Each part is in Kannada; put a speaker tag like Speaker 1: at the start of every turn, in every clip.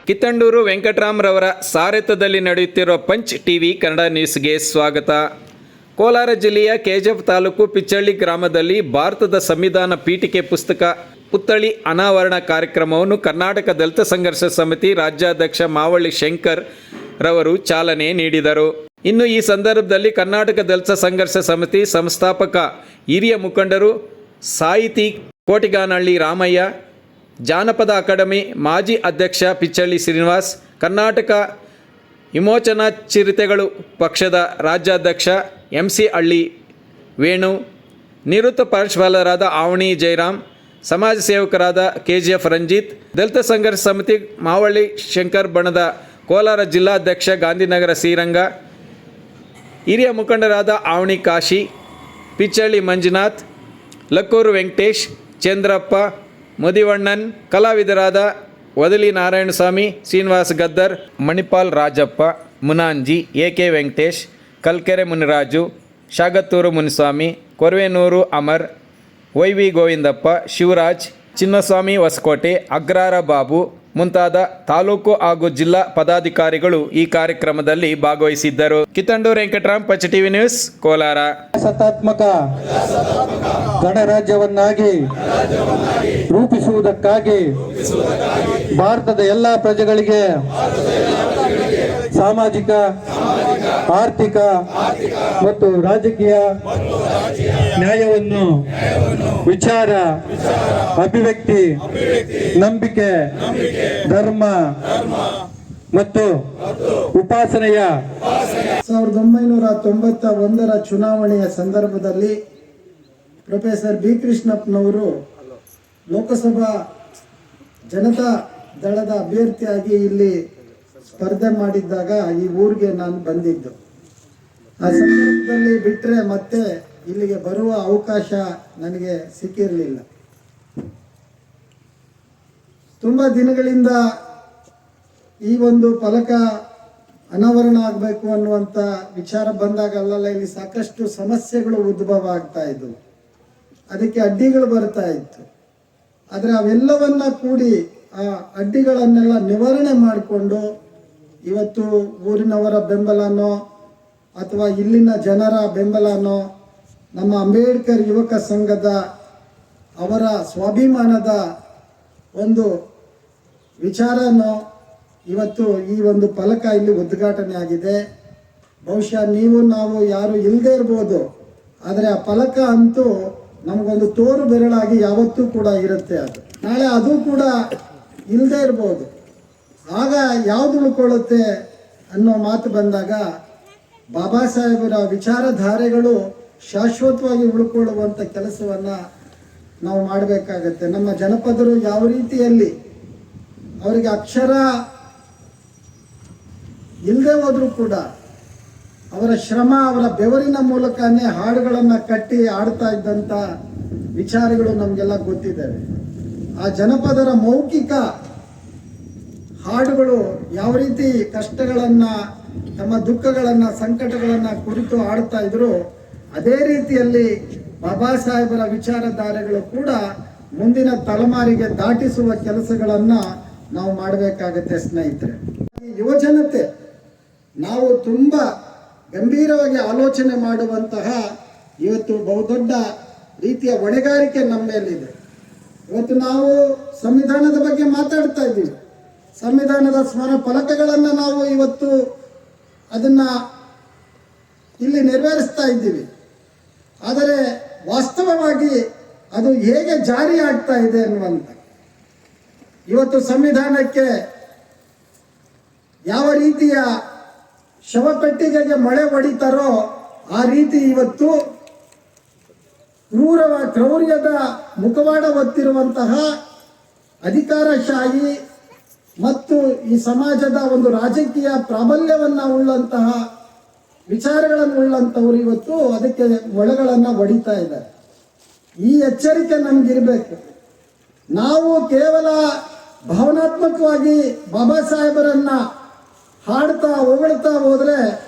Speaker 1: ಕಿತ್ತಂಡೂರು ವೆಂಕಟರಾಮ್ರವರ ಸಾರಥ್ಯದಲ್ಲಿ ನಡೆಯುತ್ತಿರುವ ಪಂಚ್ ಟಿವಿ ಕನ್ನಡ ನ್ಯೂಸ್ಗೆ ಸ್ವಾಗತ. ಕೋಲಾರ ಜಿಲ್ಲೆಯ ಕೆಜಿಎಫ್ ತಾಲೂಕು ಪಿಚ್ಚಳ್ಳಿ ಗ್ರಾಮದಲ್ಲಿ ಭಾರತದ ಸಂವಿಧಾನ ಪೀಠಿಕೆ ಪುಸ್ತಕ ಪುತ್ಥಳಿ ಅನಾವರಣ ಕಾರ್ಯಕ್ರಮವನ್ನು ಕರ್ನಾಟಕ ದಲಿತ ಸಂಘರ್ಷ ಸಮಿತಿ ರಾಜ್ಯಾಧ್ಯಕ್ಷ ಮಾವಳ್ಳಿ ಶಂಕರ್ ರವರು ಚಾಲನೆ ನೀಡಿದರು. ಇನ್ನು ಈ ಸಂದರ್ಭದಲ್ಲಿ ಕರ್ನಾಟಕ ದಲಿತ ಸಂಘರ್ಷ ಸಮಿತಿ ಸಂಸ್ಥಾಪಕ ಹಿರಿಯ ಮುಖಂಡರು ಸಾಹಿತಿ ಕೋಟಿಗಾನಹಳ್ಳಿ ರಾಮಯ್ಯ, ಜಾನಪದ ಅಕಾಡೆಮಿ ಮಾಜಿ ಅಧ್ಯಕ್ಷ ಪಿಚ್ಚಳ್ಳಿ ಶ್ರೀನಿವಾಸ್, ಕರ್ನಾಟಕ ವಿಮೋಚನಾ ಚಿರತೆಗಳು ಪಕ್ಷದ ರಾಜ್ಯಾಧ್ಯಕ್ಷ MC ಹಳ್ಳಿ ವೇಣು, ನಿವೃತ್ತ ಪ್ರಾಂಶುಪಾಲರಾದ ಆವಣಿ ಜಯರಾಮ್, ಸಮಾಜ ಸೇವಕರಾದ KGF ರಂಜಿತ್, ದಲಿತ ಸಂಘರ್ಷ ಸಮಿತಿ ಮಾವಳ್ಳಿ ಶಂಕರ್ ಬಣದ ಕೋಲಾರ ಜಿಲ್ಲಾಧ್ಯಕ್ಷ ಗಾಂಧಿನಗರ ಶ್ರೀರಂಗ, ಹಿರಿಯ ಮುಖಂಡರಾದ ಆವಣಿ ಕಾಶಿ, ಪಿಚ್ಚಳ್ಳಿ ಮಂಜುನಾಥ್, ಲಕ್ಕೂರು ವೆಂಕಟೇಶ್, ಚಂದ್ರಪ್ಪ, ಮದಿವಣ್ಣನ್, ಕಲಾವಿದರಾದ ವದಲಿ ನಾರಾಯಣಸ್ವಾಮಿ, ಶ್ರೀನಿವಾಸ್ ಗದ್ದರ್, ಮಣಿಪಾಲ್ ರಾಜಪ್ಪ, ಮುನಾಂಜಿ, AK ವೆಂಕಟೇಶ್, ಕಲ್ಕೆರೆ ಮುನಿರಾಜು, ಶಾಗತ್ತೂರು ಮುನಿಸ್ವಾಮಿ, ಕೊರವೇನೂರು ಅಮರ್, YV ಗೋವಿಂದಪ್ಪ, ಶಿವರಾಜ್, ಚಿನ್ನಸ್ವಾಮಿ ಹೊಸಕೋಟೆ, ಅಗ್ರಾರ ಬಾಬು ಮುಂತಾದ ತಾಲೂಕು ಹಾಗೂ ಜಿಲ್ಲಾ ಪದಾಧಿಕಾರಿಗಳು ಈ ಕಾರ್ಯಕ್ರಮದಲ್ಲಿ ಭಾಗವಹಿಸಿದ್ದರು. Kittanduru Venkataram, punch TV news, Kolar.
Speaker 2: ಸತ್ತಾತ್ಮಕ ಗಣರಾಜ್ಯವನ್ನಾಗಿ ರೂಪಿಸುವುದಕ್ಕಾಗಿ ಭಾರತದ ಎಲ್ಲ ಪ್ರಜೆಗಳಿಗೆ ಸಾಮಾಜಿಕ, ಆರ್ಥಿಕ ಮತ್ತು ರಾಜಕೀಯ ನ್ಯಾಯವನ್ನು ವಿಚಾರ, ಅಭಿವ್ಯಕ್ತಿ, ನಂಬಿಕೆ, ಧರ್ಮ ಮತ್ತು ಉಪಾಸನೆಯ
Speaker 3: 1991 ಚುನಾವಣೆಯ ಸಂದರ್ಭದಲ್ಲಿ ಪ್ರೊಫೆಸರ್ B. ಕೃಷ್ಣಪ್ಪನವರು ಲೋಕಸಭಾ ಜನತಾ ದಳದ ಅಭ್ಯರ್ಥಿಯಾಗಿ ಇಲ್ಲಿ ಸ್ಪರ್ಧೆ ಮಾಡಿದ್ದಾಗ ಈ ಊರಿಗೆ ನಾನು ಬಂದಿದ್ದು. ಆ ಸಂದರ್ಭದಲ್ಲಿ ಬಿಟ್ಟರೆ ಮತ್ತೆ ಇಲ್ಲಿಗೆ ಬರುವ ಅವಕಾಶ ನನಗೆ ಸಿಕ್ಕಿರಲಿಲ್ಲ. ತುಂಬ ದಿನಗಳಿಂದ ಈ ಒಂದು ಫಲಕ ಅನಾವರಣ ಆಗಬೇಕು ಅನ್ನುವಂಥ ವಿಚಾರ ಬಂದಾಗಲ್ಲ ಇಲ್ಲಿ ಸಾಕಷ್ಟು ಸಮಸ್ಯೆಗಳು ಉದ್ಭವ ಆಗ್ತಾ ಇದ್ವು, ಅದಕ್ಕೆ ಅಡ್ಡಿಗಳು ಬರ್ತಾ ಇತ್ತು. ಆದರೆ ಅವೆಲ್ಲವನ್ನ ಕೂಡಿ ಆ ಅಡ್ಡಿಗಳನ್ನೆಲ್ಲ ನಿವಾರಣೆ ಮಾಡಿಕೊಂಡು ಇವತ್ತು ಊರಿನವರ ಬೆಂಬಲನೋ ಅಥವಾ ಇಲ್ಲಿನ ಜನರ ಬೆಂಬಲನೋ, ನಮ್ಮ ಅಂಬೇಡ್ಕರ್ ಯುವಕ ಸಂಘದ ಅವರ ಸ್ವಾಭಿಮಾನದ ಒಂದು ವಿಚಾರನೋ ಇವತ್ತು ಈ ಒಂದು ಫಲಕ ಇಲ್ಲಿ ಉದ್ಘಾಟನೆ ಆಗಿದೆ. ಬಹುಶಃ ನೀವು ನಾವು ಯಾರು ಇಲ್ಲದೆ ಇರ್ಬೋದು, ಆದರೆ ಆ ಫಲಕ ಅಂತೂ ನಮಗೊಂದು ತೋರು ಬೆರಳಾಗಿ ಯಾವತ್ತೂ ಕೂಡ ಇರುತ್ತೆ. ಅದು ನಾಳೆ ಅದು ಕೂಡ ಇಲ್ಲದೆ ಇರ್ಬೋದು. ಆಗ ಯಾವುದು ಉಳ್ಕೊಳ್ಳುತ್ತೆ ಅನ್ನೋ ಮಾತು ಬಂದಾಗ ಬಾಬಾ ಸಾಹೇಬರ ವಿಚಾರಧಾರೆಗಳು ಶಾಶ್ವತವಾಗಿ ಉಳ್ಕೊಳ್ಳುವಂಥ ಕೆಲಸವನ್ನು ನಾವು ಮಾಡಬೇಕಾಗತ್ತೆ. ನಮ್ಮ ಜನಪದರು ಯಾವ ರೀತಿಯಲ್ಲಿ ಅವರಿಗೆ ಅಕ್ಷರ ಇಲ್ಲದೆ ಹೋದರೂ ಕೂಡ ಅವರ ಶ್ರಮ, ಅವರ ಬೆವರಿನ ಮೂಲಕನೇ ಹಾಡುಗಳನ್ನು ಕಟ್ಟಿ ಆಡ್ತಾ ಇದ್ದಂಥ ವಿಚಾರಗಳು ನಮಗೆಲ್ಲ ಗೊತ್ತಿದ್ದಾವೆ. ಆ ಜನಪದರ ಮೌಖಿಕ ಹಾಡುಗಳು ಯಾವ ರೀತಿ ಕಷ್ಟಗಳನ್ನು, ತಮ್ಮ ದುಃಖಗಳನ್ನು, ಸಂಕಟಗಳನ್ನು ಕುರಿತು ಆಡ್ತಾ ಇದ್ರು, ಅದೇ ರೀತಿಯಲ್ಲಿ ಬಾಬಾ ಸಾಹೇಬರ ವಿಚಾರಧಾರೆಗಳು ಕೂಡ ಮುಂದಿನ ತಲೆಮಾರಿಗೆ ದಾಟಿಸುವ ಕೆಲಸಗಳನ್ನು ನಾವು ಮಾಡಬೇಕಾಗತ್ತೆ ಸ್ನೇಹಿತರೆ. ಯುವಜನತೆ ನಾವು ತುಂಬ ಗಂಭೀರವಾಗಿ ಆಲೋಚನೆ ಮಾಡುವಂತಹ ಇವತ್ತು ಬಹುದೊಡ್ಡ ರೀತಿಯ ಹೊಣೆಗಾರಿಕೆ ನಮ್ಮ ಮೇಲಿದೆ. ಇವತ್ತು ನಾವು ಸಂವಿಧಾನದ ಬಗ್ಗೆ ಮಾತಾಡ್ತಾ ಇದ್ದೀವಿ, ಸಂವಿಧಾನದ ಸ್ಮರಣ ಫಲಕಗಳನ್ನು ನಾವು ಇವತ್ತು ಅದನ್ನು ಇಲ್ಲಿ ನೆರವೇರಿಸ್ತಾ ಇದ್ದೀವಿ. ಆದರೆ ವಾಸ್ತವವಾಗಿ ಅದು ಹೇಗೆ ಜಾರಿ ಆಗ್ತಾ ಇದೆ ಅನ್ನುವಂಥ, ಇವತ್ತು ಸಂವಿಧಾನಕ್ಕೆ ಯಾವ ರೀತಿಯ ಶವಪೆಟ್ಟಿಗೆಗೆ ಮಳೆ ಹೊಡಿತಾರೋ ಆ ರೀತಿ ಇವತ್ತು ಕ್ರೌರ್ಯದ ಮುಖವಾಡ ಹೊತ್ತಿರುವಂತಹ ಅಧಿಕಾರಶಾಹಿ ಮತ್ತು ಈ ಸಮಾಜದ ಒಂದು ರಾಜಕೀಯ ಪ್ರಾಬಲ್ಯವನ್ನು ಉಳ್ಳಂತಹ ವಿಚಾರಗಳನ್ನು ಉಳ್ಳಂಥವ್ರು ಇವತ್ತು ಅದಕ್ಕೆ ಒಳಗಳನ್ನು ಹೊಡಿತಾ ಇದ್ದಾರೆ. ಈ ಎಚ್ಚರಿಕೆ ನಮಗಿರಬೇಕು. ನಾವು ಕೇವಲ ಭಾವನಾತ್ಮಕವಾಗಿ ಬಾಬಾ ಸಾಹೇಬರನ್ನ ಹಾಡ್ತಾ ಹೊಗಳ್ತಾ ಹೋದರೆ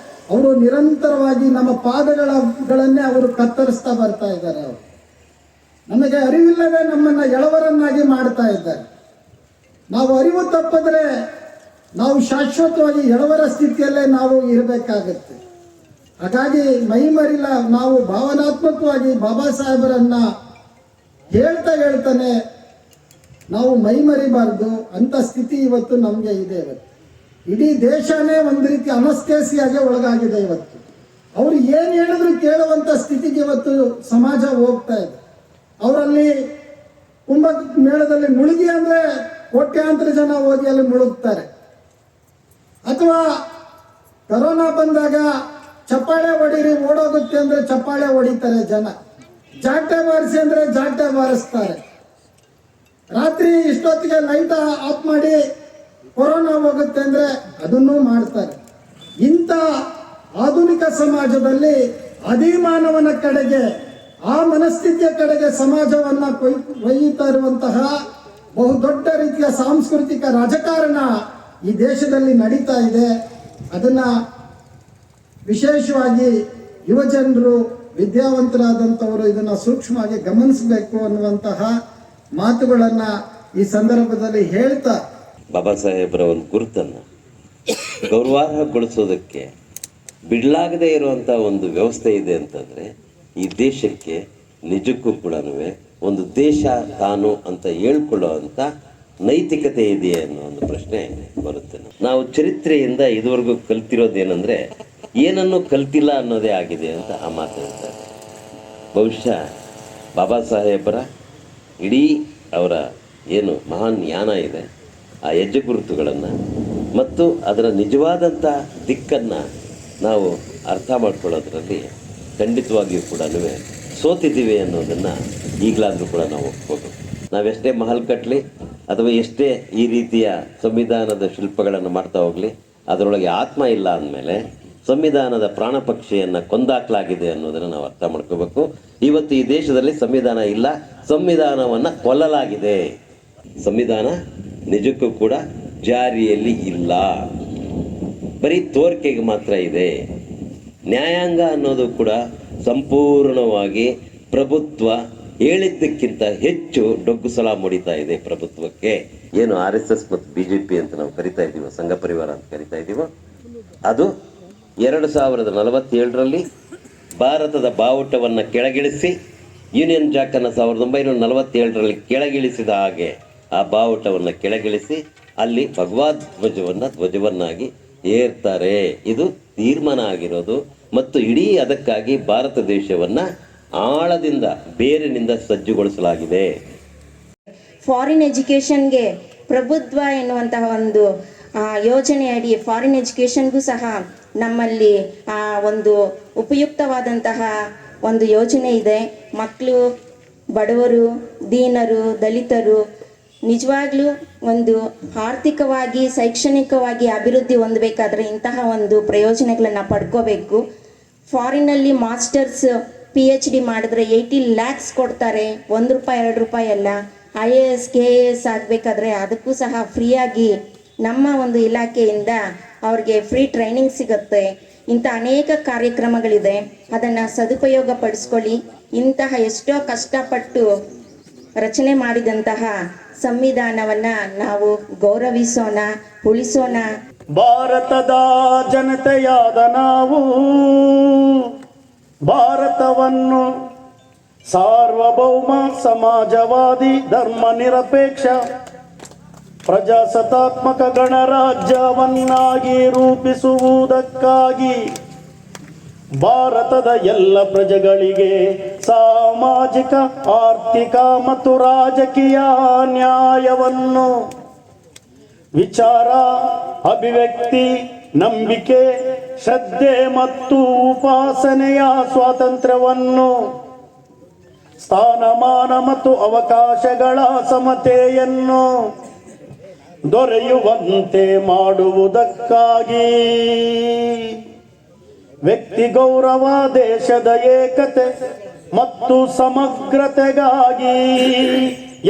Speaker 3: ಅವರು ನಿರಂತರವಾಗಿ ನಮ್ಮ ಪಾದಗಳನ್ನೇ ಅವರು ಕತ್ತರಿಸ್ತಾ ಬರ್ತಾ ಇದ್ದಾರೆ. ಅವರು ನಮಗೆ ಅರಿವಿಲ್ಲದೆ ನಮ್ಮನ್ನು ಎಳವರನ್ನಾಗಿ ಮಾಡ್ತಾ ಇದ್ದಾರೆ. ನಾವು ಅರಿವು ತಪ್ಪಿದ್ರೆ ನಾವು ಶಾಶ್ವತವಾಗಿ ಎಳವರ ಸ್ಥಿತಿಯಲ್ಲೇ ನಾವು ಇರಬೇಕಾಗತ್ತೆ. ಹಾಗಾಗಿ ಮೈಮರಿಲ ನಾವು ಭಾವನಾತ್ಮಕವಾಗಿ ಬಾಬಾ ಸಾಹೇಬರನ್ನ ಹೇಳ್ತಾನೆ ನಾವು ಮೈಮರಿಬಾರ್ದು ಅಂತ ಸ್ಥಿತಿ ಇವತ್ತು ನಮಗೆ ಇದೆ. ಇವತ್ತು ಇಡೀ ದೇಶನೇ ಒಂದು ರೀತಿ ಅನಸ್ತೇಸಿಯಾಗೆ ಒಳಗಾಗಿದೆ. ಇವತ್ತು ಅವರು ಏನು ಹೇಳಿದ್ರು ಕೇಳುವಂಥ ಸ್ಥಿತಿಗೆ ಇವತ್ತು ಸಮಾಜ ಹೋಗ್ತಾ ಇದೆ. ಅವರಲ್ಲಿ ಕುಂಭ ಮೇಳದಲ್ಲಿ ಮುಳುಗಿ ಅಂದರೆ ಕೋಟ್ಯಾಂತರ ಜನ ಹೋಗಿ ಅಲ್ಲಿ ಮುಳುಗ್ತಾರೆ. ಅಥವಾ ಕರೋನಾ ಬಂದಾಗ ಚಪ್ಪಾಳೆ ಹೊಡೀರಿ ಓಡೋಗುತ್ತೆ ಅಂದರೆ ಚಪ್ಪಾಳೆ ಹೊಡಿತಾರೆ ಜನ. ಜಾಟೆ ಬಾರಿಸಿ ಅಂದರೆ ಜಾಟೆ ಬಾರಿಸ್ತಾರೆ. ರಾತ್ರಿ ಇಷ್ಟೊತ್ತಿಗೆ ಲೈಟ್ ಆಫ್ ಮಾಡಿ ಕೊರೋನಾ ಹೋಗುತ್ತೆ ಅಂದರೆ ಅದನ್ನೂ ಮಾಡ್ತಾರೆ. ಇಂಥ ಆಧುನಿಕ ಸಮಾಜದಲ್ಲಿ ಅಧಿಮಾನವನ ಕಡೆಗೆ, ಆ ಮನಸ್ಥಿತಿಯ ಕಡೆಗೆ ಸಮಾಜವನ್ನು ಒಯ್ಯುತ್ತಾ ಇರುವಂತಹ ಬಹುದೊಡ್ಡ ರೀತಿಯ ಸಾಂಸ್ಕೃತಿಕ ರಾಜಕಾರಣ ಈ ದೇಶದಲ್ಲಿ ನಡೀತಾ ಇದೆ. ಅದನ್ನ ವಿಶೇಷವಾಗಿ ಯುವಜನರು, ವಿದ್ಯಾವಂತರಾದಂಥವರು ಇದನ್ನ ಸೂಕ್ಷ್ಮವಾಗಿ ಗಮನಿಸಬೇಕು ಅನ್ನುವಂತಹ ಮಾತುಗಳನ್ನ ಈ ಸಂದರ್ಭದಲ್ಲಿ ಹೇಳ್ತಾ,
Speaker 4: ಬಾಬಾ ಸಾಹೇಬರ ಒಂದು ಗುರುತನ್ನು ಗೌರವಾರ್ಹಗೊಳಿಸೋದಕ್ಕೆ ಬಿಡಲಾಗದೇ ಇರುವಂಥ ಒಂದು ವ್ಯವಸ್ಥೆ ಇದೆ ಅಂತಂದರೆ ಈ ದೇಶಕ್ಕೆ ನಿಜಕ್ಕೂ ಕೂಡ ಒಂದು ದೇಶ ತಾನು ಅಂತ ಹೇಳ್ಕೊಳ್ಳುವಂಥ ನೈತಿಕತೆ ಇದೆಯೇ ಅನ್ನೋ ಒಂದು ಪ್ರಶ್ನೆ ಬರುತ್ತೆ. ನಾವು ಚರಿತ್ರೆಯಿಂದ ಇದುವರೆಗೂ ಕಲ್ತಿರೋದೇನೆಂದರೆ ಏನನ್ನು ಕಲ್ತಿಲ್ಲ ಅನ್ನೋದೇ ಆಗಿದೆ ಅಂತ ಆ ಮಾತು ಹೇಳ್ತಾರೆ. ಬಹುಶಃ ಬಾಬಾ ಸಾಹೇಬರ ಇಡೀ ಅವರ ಏನು ಮಹಾನ್ ಜ್ಞಾನ ಇದೆ, ಆ ಹೆಜ್ಜೆ ಗುರುತುಗಳನ್ನು ಮತ್ತು ಅದರ ನಿಜವಾದಂಥ ದಿಕ್ಕನ್ನು ನಾವು ಅರ್ಥ ಮಾಡ್ಕೊಳ್ಳೋದ್ರಲ್ಲಿ ಖಂಡಿತವಾಗಿಯೂ ಕೂಡ ಸೋತಿದ್ದೀವಿ ಅನ್ನೋದನ್ನು ಈಗಲಾದರೂ ಕೂಡ ನಾವು ಒಪ್ಕೋಬೇಕು. ನಾವೆಷ್ಟೇ ಮಹಲ್ ಕಟ್ಟಲಿ ಅಥವಾ ಎಷ್ಟೇ ಈ ರೀತಿಯ ಸಂವಿಧಾನದ ಶಿಲ್ಪಗಳನ್ನು ಮಾಡ್ತಾ ಹೋಗಲಿ, ಅದರೊಳಗೆ ಆತ್ಮ ಇಲ್ಲ ಅಂದಮೇಲೆ ಸಂವಿಧಾನದ ಪ್ರಾಣ ಪಕ್ಷಿಯನ್ನು ಕೊಂದಾಕಲಾಗಿದೆ ಅನ್ನೋದನ್ನು ನಾವು ಅರ್ಥ ಮಾಡ್ಕೋಬೇಕು. ಇವತ್ತು ಈ ದೇಶದಲ್ಲಿ ಸಂವಿಧಾನ ಇಲ್ಲ, ಸಂವಿಧಾನವನ್ನು ಕೊಲ್ಲಲಾಗಿದೆ. ಸಂವಿಧಾನ ನಿಜಕ್ಕೂ ಕೂಡ ಜಾರಿಯಲ್ಲಿ ಇಲ್ಲ, ಬರೀ ತೋರಿಕೆಗೆ ಮಾತ್ರ ಇದೆ. ನ್ಯಾಯಾಂಗ ಅನ್ನೋದು ಕೂಡ ಸಂಪೂರ್ಣವಾಗಿ ಪ್ರಭುತ್ವ ಹೇಳಿದ್ದಕ್ಕಿಂತ ಹೆಚ್ಚು ಡೊಗ್ಗು ಸಲ ಮುಡಿತಾ ಇದೆ ಪ್ರಭುತ್ವಕ್ಕೆ. ಏನು RSS ಮತ್ತು BJP ಅಂತ ನಾವು ಕರಿತಾ ಇದ್ದೀವೋ, ಸಂಘ ಪರಿವಾರ ಅಂತ ಕರಿತಾ ಇದ್ದೀವೋ, ಅದು 2047ರಲ್ಲಿ ಭಾರತದ ಬಾವುಟವನ್ನು ಕೆಳಗಿಳಿಸಿ, ಯೂನಿಯನ್ ಜಾಕನ್ನು 1947ರಲ್ಲಿ ಕೆಳಗಿಳಿಸಿದ ಹಾಗೆ ಆ ಬಾವುಟವನ್ನು ಕೆಳಗಿಳಿಸಿ ಅಲ್ಲಿ ಭಗವದ್ ಧ್ವಜವನ್ನಾಗಿ ಏರ್ತಾರೆ. ಇದು ತೀರ್ಮಾನ ಆಗಿರೋದು ಮತ್ತು ಇಡೀ ಅದಕ್ಕಾಗಿ ಭಾರತ ದೇಶವನ್ನು ಆಳದಿಂದ ಬೇರಿನಿಂದ ಸಜ್ಜುಗೊಳಿಸಲಾಗಿದೆ.
Speaker 5: ಫಾರಿನ್ ಎಜುಕೇಷನ್ಗೆ ಪ್ರಭುತ್ವ ಎನ್ನುವಂತಹ ಒಂದು ಯೋಜನೆ ಅಡಿ ಫಾರಿನ್ ಎಜುಕೇಷನ್ಗೂ ಸಹ ನಮ್ಮಲ್ಲಿ ಒಂದು ಉಪಯುಕ್ತವಾದಂತಹ ಒಂದು ಯೋಜನೆ ಇದೆ. ಮಕ್ಕಳು, ಬಡವರು, ದೀನರು, ದಲಿತರು ನಿಜವಾಗ್ಲೂ ಒಂದು ಆರ್ಥಿಕವಾಗಿ, ಶೈಕ್ಷಣಿಕವಾಗಿ ಅಭಿವೃದ್ಧಿ ಹೊಂದಬೇಕಾದ್ರೆ ಇಂತಹ ಒಂದು ಪ್ರಯೋಜನಗಳನ್ನು ಪಡ್ಕೋಬೇಕು. ಫಾರಿನಲ್ಲಿ ಮಾಸ್ಟರ್ಸ್ PhD ಮಾಡಿದ್ರೆ 80 lakhs ಕೊಡ್ತಾರೆ. 1 ರೂಪಾಯಿ 2 ರೂಪಾಯಿ ಅಲ್ಲ. IAS KAS ಆಗಬೇಕಾದ್ರೆ ಅದಕ್ಕೂ ಸಹ ಫ್ರೀಯಾಗಿ ನಮ್ಮ ಒಂದು ಇಲಾಖೆಯಿಂದ ಅವ್ರಿಗೆ ಫ್ರೀ ಟ್ರೈನಿಂಗ್ ಸಿಗುತ್ತೆ. ಇಂಥ ಅನೇಕ ಕಾರ್ಯಕ್ರಮಗಳಿದೆ, ಅದನ್ನು ಸದುಪಯೋಗ ಪಡಿಸ್ಕೊಳ್ಳಿ. ಇಂತಹ ಎಷ್ಟೋ ಕಷ್ಟಪಟ್ಟು ರಚನೆ ಮಾಡಿದಂತಹ ಸಂವಿಧಾನವನ್ನ ನಾವು ಗೌರವಿಸೋಣ, ಉಳಿಸೋಣ.
Speaker 6: ಭಾರತದ ಜನತೆಯಾದ ನಾವು ಭಾರತವನ್ನು ಸಾರ್ವಭೌಮ, ಸಮಾಜವಾದಿ, ಧರ್ಮ ನಿರಪೇಕ್ಷ, ಪ್ರಜಾಸತ್ತಾತ್ಮಕ ಗಣರಾಜ್ಯವನ್ನಾಗಿ ರೂಪಿಸುವುದಕ್ಕಾಗಿ ಭಾರತದ ಎಲ್ಲ ಪ್ರಜೆಗಳಿಗೆ ಸಾಮಾಜಿಕ, ಆರ್ಥಿಕ ಮತ್ತು ರಾಜಕೀಯ ನ್ಯಾಯವನ್ನು, ವಿಚಾರ, ಅಭಿವ್ಯಕ್ತಿ, ನಂಬಿಕೆ, ಶ್ರದ್ಧೆ ಮತ್ತು ಉಪಾಸನೆಯ ಸ್ವಾತಂತ್ರ್ಯವನ್ನು, ಸ್ಥಾನಮಾನ ಮತ್ತು ಅವಕಾಶಗಳ ಸಮತೆಯನ್ನು ದೊರೆಯುವಂತೆ ಮಾಡುವುದಕ್ಕಾಗಿ ವ್ಯಕ್ತಿ ಗೌರವ, ದೇಶದ ಏಕತೆ ಮತ್ತು ಸಮಗ್ರತೆಗಾಗಿ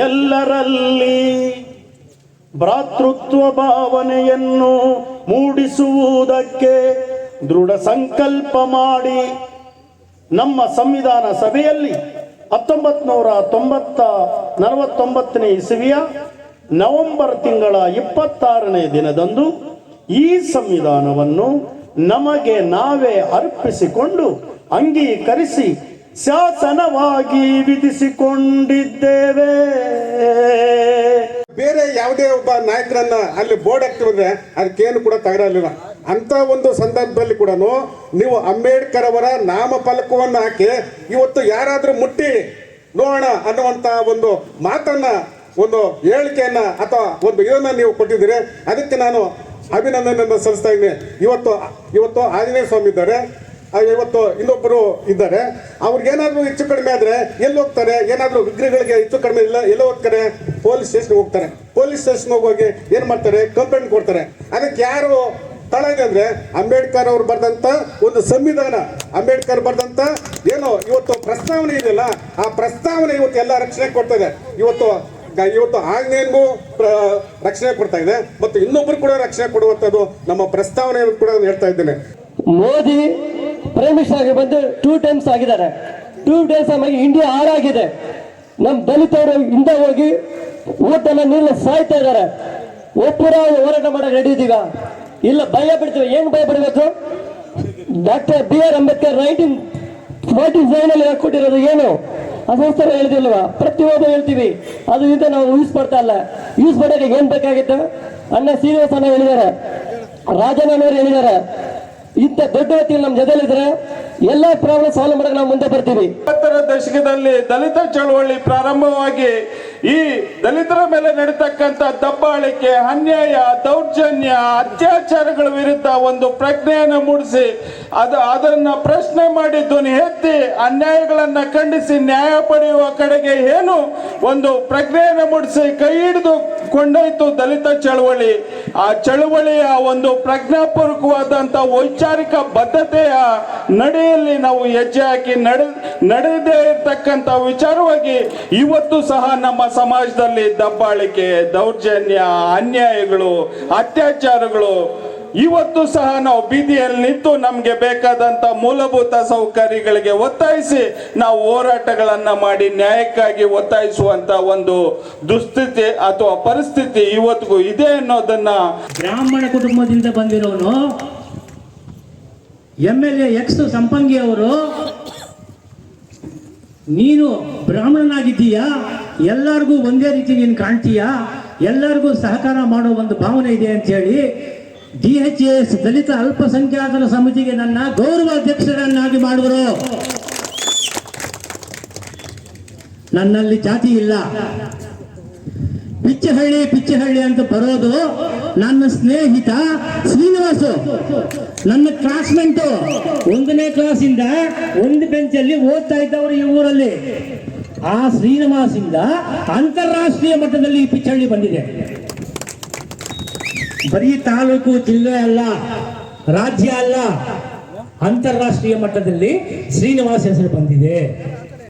Speaker 6: ಎಲ್ಲರಲ್ಲಿ ಭ್ರಾತೃತ್ವ ಭಾವನೆಯನ್ನು ಮೂಡಿಸುವುದಕ್ಕೆ ದೃಢ ಸಂಕಲ್ಪ ಮಾಡಿ ನಮ್ಮ ಸಂವಿಧಾನ ಸಭೆಯಲ್ಲಿ 1949ನೇ ಇಸವಿಯ ನವೆಂಬರ್ ತಿಂಗಳ 26ನೇ ದಿನದಂದು ಈ ಸಂವಿಧಾನವನ್ನು ನಮಗೆ ನಾವೇ ಅರ್ಪಿಸಿಕೊಂಡು ಅಂಗೀಕರಿಸಿ ಶಾಸನವಾಗಿ ವಿಧಿಸಿಕೊಂಡಿದ್ದೇವೆ.
Speaker 7: ಬೇರೆ ಯಾವುದೇ ಒಬ್ಬ ನಾಯಕರನ್ನ ಅಲ್ಲಿ ಬೋರ್ಡ್ ಹಾಕ್ತಿದ್ರೆ ಅದಕ್ಕೇನು ಕೂಡ ತಗರಲಿಲ್ಲ. ಅಂತ ಒಂದು ಸಂದರ್ಭದಲ್ಲಿ ಕೂಡ ನೀವು ಅಂಬೇಡ್ಕರ್ ಅವರ ನಾಮಫಲಕವನ್ನು ಹಾಕಿ ಇವತ್ತು ಯಾರಾದ್ರೂ ಮುಟ್ಟಿ ನೋಡೋಣ ಅನ್ನುವಂತ ಒಂದು ಮಾತನ್ನ, ಒಂದು ಹೇಳಿಕೆಯನ್ನ ಅಥವಾ ಒಂದು ಇದನ್ನ ನೀವು ಕೊಟ್ಟಿದ್ದೀರಿ. ಅದಕ್ಕೆ ನಾನು ಅಭಿನಂದನೆಯನ್ನು ಸಲ್ಲಿಸ್ತಾ ಇದ್ದೀನಿ. ಇವತ್ತು ಆಂಜನೇಯ ಸ್ವಾಮಿ ಇದ್ದಾರೆ, ಇವತ್ತು ಇನ್ನೊಬ್ಬರು ಇದ್ದಾರೆ. ಅವ್ರಿಗೇನಾದ್ರೂ ಹೆಚ್ಚು ಕಡಿಮೆ ಆದ್ರೆ ಎಲ್ಲಿ ಹೋಗ್ತಾರೆ? ಏನಾದ್ರೂ ವಿಗ್ರಹಗಳಿಗೆ ಹೆಚ್ಚು ಕಡಿಮೆ ಇಲ್ಲ, ಎಲ್ಲೋ ಹೋಗ್ತಾರೆ? ಪೊಲೀಸ್ ಸ್ಟೇಷನ್ ಹೋಗ್ತಾರೆ. ಪೊಲೀಸ್ ಸ್ಟೇಷನ್ ಹೋಗಿ ಏನ್ ಮಾಡ್ತಾರೆ? ಕಂಪ್ಲೇಂಟ್ ಕೊಡ್ತಾರೆ. ಅದಕ್ಕೆ ಯಾರು ತಳ ಇದೆ ಅಂದ್ರೆ ಅಂಬೇಡ್ಕರ್ ಅವರು ಬರೆದಂತ ಒಂದು ಸಂವಿಧಾನ, ಅಂಬೇಡ್ಕರ್ ಬರೆದಂತ ಏನು ಇವತ್ತು ಪ್ರಸ್ತಾವನೆ ಇದೆಯಲ್ಲ, ಆ ಪ್ರಸ್ತಾವನೆ ಇವತ್ತು ಎಲ್ಲ ರಕ್ಷಣೆ ಕೊಡ್ತಾ ಇದೆ. ಇವತ್ತು ಆಂಗ್ಲೇಯನಿಗೂ ರಕ್ಷಣೆ ಕೊಡ್ತಾ ಇದೆ ಮತ್ತು ಇನ್ನೊಬ್ಬರು ಕೂಡ ರಕ್ಷಣೆ ಕೊಡುವಂಥದ್ದು ನಮ್ಮ ಪ್ರಸ್ತಾವನೆ ಕೂಡ ಹೇಳ್ತಾ ಇದ್ದೇನೆ.
Speaker 8: ಮೋದಿ ಪ್ರೈಮ್ ಮಿನಿಸ್ಟರ್ ಆಗಿ ಬಂದು 2 ಟೈಮ್ಸ್ ಆಗಿದ್ದಾರೆ. 2 ಡೇಸ್ ಆಗಿ ಇಂಡಿಯಾ ಹಾಳಾಗಿದೆ. ನಮ್ಮ ದಲಿತರು ಹಿಂದೆ ಹೋಗಿ ಊಟನ ನೀರು ಸಾಯ್ತಾ ಇದ್ದಾರೆ. ಒಬ್ಬರ ಹೋರಾಟ ಮಾಡಕ್ಕೆ ರೆಡಿ ಇದೀಗ ಇಲ್ಲ, ಭಯ ಬಿಡ್ತೀವಿ. ಏನು ಭಯ ಬಿಡಬೇಕು? ಡಾಕ್ಟರ್ BR ಅಂಬೇಡ್ಕರ್ 1947 ಹಾಕೊಟ್ಟಿರೋದು ಏನು ಅಸಂಸ್ಥೆ ಹೇಳ್ತಿಲ್ವಾ? ಪ್ರತಿಯೊಬ್ಬರು ಹೇಳ್ತೀವಿ. ಅದು ಇಂದ ನಾವು ಯೂಸ್ ಮಾಡ್ತಾ ಇಲ್ಲ. ಯೂಸ್ ಮಾಡೋಕೆ ಏನ್ ಬೇಕಾಗಿತ್ತು? ಅಣ್ಣ ಶ್ರೀನಿವಾಸನ ಹೇಳಿದ್ದಾರೆ, ರಾಜನವರು ಹೇಳಿದ್ದಾರೆ. ಇಂಥ ದೊಡ್ಡ ವ್ಯಕ್ತಿಗಳು ನಮ್ಮ ಜೊತೆಲಿದ್ರೆ ಎಲ್ಲ ಪ್ರಾಬ್ಲಮ್ ಸಾಲ್ವ್ ಮಾಡಕ್ಕೆ ನಾವು ಮುಂದೆ ಬರ್ತೀವಿ.
Speaker 9: 70ರ ದಶಕದಲ್ಲಿ ದಲಿತ ಚಳವಳಿ ಪ್ರಾರಂಭವಾಗಿ ಈ ದಲಿತರ ಮೇಲೆ ನಡೀತಕ್ಕಂಥ ದಬ್ಬಾಳಿಕೆ, ಅನ್ಯಾಯ, ದೌರ್ಜನ್ಯ, ಅತ್ಯಾಚಾರಗಳ ವಿರುದ್ಧ ಒಂದು ಪ್ರಜ್ಞೆಯನ್ನು ಮೂಡಿಸಿ ಅದನ್ನ ಪ್ರಶ್ನೆ ಮಾಡಿ ಧ್ವನಿ ಎತ್ತಿ ಅನ್ಯಾಯಗಳನ್ನ ಖಂಡಿಸಿ ನ್ಯಾಯ ಪಡೆಯುವ ಕಡೆಗೆ ಏನು ಒಂದು ಪ್ರಜ್ಞೆಯನ್ನು ಮೂಡಿಸಿ ಕೈ ಹಿಡಿದು ಕೊಂಡೊಯ್ತು ದಲಿತ ಚಳವಳಿ. ಆ ಚಳವಳಿಯ ಒಂದು ಪ್ರಜ್ಞಾಪೂರ್ವಕವಾದಂತ ವೈಚಾರಿಕ ಬದ್ಧತೆಯ ನಡೆಯಲ್ಲಿ ನಾವು ಹೆಜ್ಜೆ ಹಾಕಿ ನಡೆದೇ ಇರ್ತಕ್ಕಂಥ ವಿಚಾರವಾಗಿ ಇವತ್ತು ಸಹ ನಮ್ಮ ಸಮಾಜದಲ್ಲಿ ದಬ್ಬಾಳಿಕೆ, ದೌರ್ಜನ್ಯ, ಅನ್ಯಾಯಗಳು, ಅತ್ಯಾಚಾರಗಳು ಇವತ್ತು ಸಹ ನಾವು ಬೀದಿಯಲ್ಲಿ ನಿಂತು ನಮಗೆ ಬೇಕಾದಂತ ಮೂಲಭೂತ ಸೌಕರ್ಯಗಳಿಗೆ ಒತ್ತಾಯಿಸಿ ನಾವು ಹೋರಾಟಗಳನ್ನ ಮಾಡಿ ನ್ಯಾಯಕ್ಕಾಗಿ ಒತ್ತಾಯಿಸುವಂತ ಒಂದು ದುಸ್ಥಿತಿ ಅಥವಾ ಪರಿಸ್ಥಿತಿ ಇವತ್ತಿಗೂ ಇದೆ ಅನ್ನೋದನ್ನ
Speaker 10: ಬ್ರಾಹ್ಮಣ ಕುಟುಂಬದಿಂದ ಬಂದಿರೋನು MLA ಎಕ್ಸ್ ಸಂಪಂಗಿ ಅವರು, ನೀನು ಬ್ರಾಹ್ಮಣನಾಗಿದ್ದೀಯಾ, ಎಲ್ಲರಿಗೂ ಒಂದೇ ರೀತಿ ನೀನು ಕಾಣ್ತೀಯಾ, ಎಲ್ಲರಿಗೂ ಸಹಕಾರ ಮಾಡೋ ಒಂದು ಭಾವನೆ ಇದೆ ಅಂತ ಹೇಳಿ DHS ದಲಿತ ಅಲ್ಪಸಂಖ್ಯಾತರ ಸಮಿತಿಗೆ ನನ್ನ ಗೌರವಾಧ್ಯಕ್ಷರನ್ನಾಗಿ ಮಾಡುವರು. ನನ್ನಲ್ಲಿ ಜಾತಿ ಇಲ್ಲ. ಪಿಚ್ಚಹಳ್ಳಿ ಅಂತ ಬರೋದು ನನ್ನ ಸ್ನೇಹಿತ ಶ್ರೀನಿವಾಸು, ನನ್ನ ಕ್ಲಾಸ್ಮೇಟು. 1ನೇ ಕ್ಲಾಸಿಂದ ಒಂದು ಬೆಂಚಲ್ಲಿ ಓದ್ತಾ ಇದ್ದವರು ಈ ಊರಲ್ಲಿ. ಆ ಶ್ರೀನಿವಾಸಿಂದ ಅಂತಾರಾಷ್ಟ್ರೀಯ ಮಟ್ಟದಲ್ಲಿ ಈ ಪಿಚ್ಚಹಳ್ಳಿ ಬಂದಿದೆ. ಬರೀ ತಾಲೂಕು ಜಿಲ್ಲೆ ಅಲ್ಲ, ರಾಜ್ಯ ಅಲ್ಲ, ಅಂತಾರಾಷ್ಟ್ರೀಯ ಮಟ್ಟದಲ್ಲಿ ಶ್ರೀನಿವಾಸ್ ಹೆಸರು ಬಂದಿದೆ.